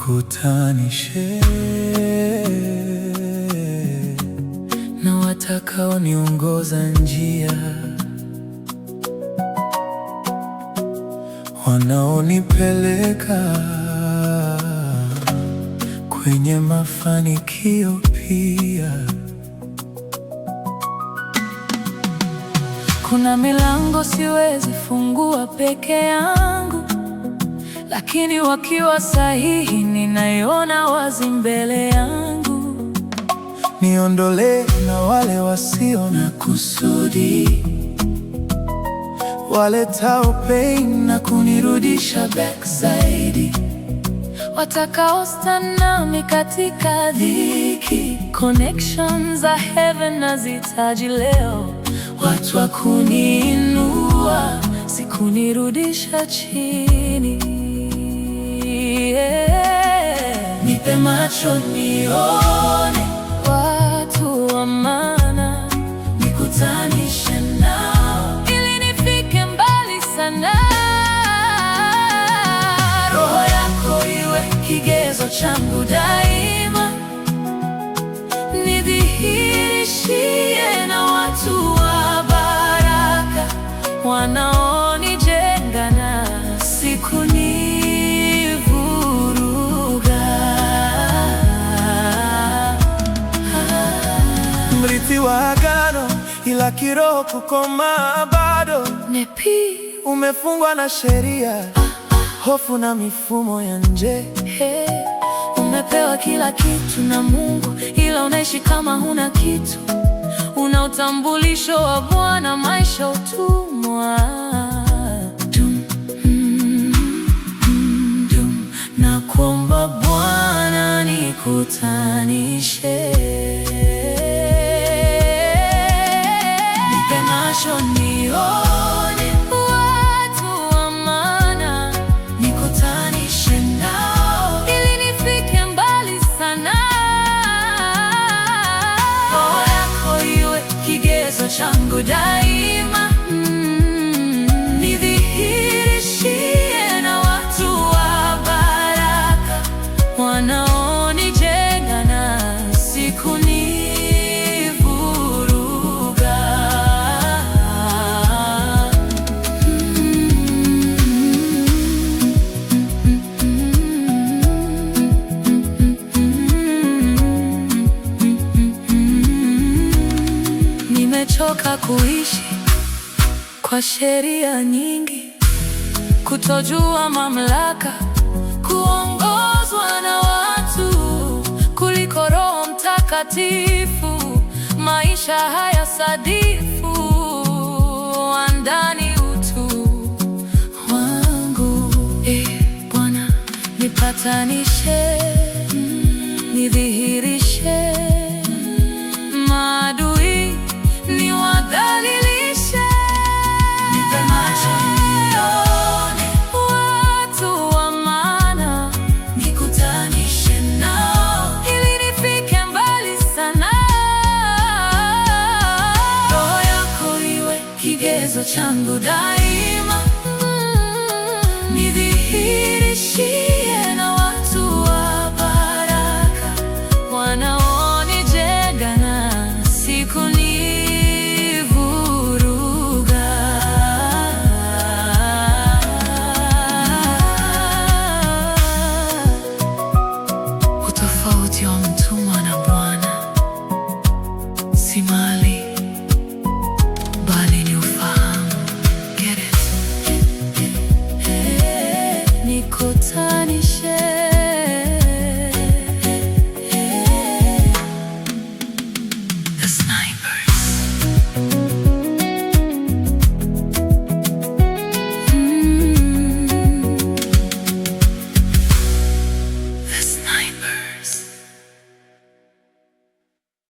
Nikutanishe na watakaoniongoza njia, wanaonipeleka kwenye mafanikio pia. Kuna milango siwezi fungua peke yangu, lakini wakiwa sahihi ninaiona wazi mbele yangu. Niondolee na wale wasio na kusudi, waletao pain na kunirudisha back zaidi, watakao stand nami katika dhiki. Connections za heaven nazihitaji leo, watu wa kuniinua, si kunirudisha chini. Nipe macho nione watu wa maana, nikutanishe nao ili nifike mbali sana. Roho yako iwe kigezo changu daima, nidhihirishie na watu wa baraka, wanaonijenga na sikunivuruga. Mrithi wa agano, ila kiroho kukomaa bado. Nepi, umefungwa na sheria, hofu na mifumo ya nje. Umepewa kila kitu na Mungu, ila unaishi kama huna kitu. Una utambulisho wa Bwana, maisha utumwa. Na kuomba Bwana nikutanishe, nipe macho nione watu wa maana, nikutanishe nao ili nifike mbali sana. Roho yako iwe kigezo changu daima, nidhihirishie na watu wa baraka, wanaonijenga na sikunivuruga. Nimechoka kuishi kwa sheria nyingi, kutojua mamlaka, kuongozwa na watu kuliko Roho Mtakatifu. Maisha haya sadifu wa ndani, utu wangu. Bwana nipatanishe, nidhihirishe, maadui niwadhalilishe. Nipe macho nione watu wa maana, nikutanishe nao ili nifike mbali sana. Roho yako iwe kigezo changu daima, nidhihirishie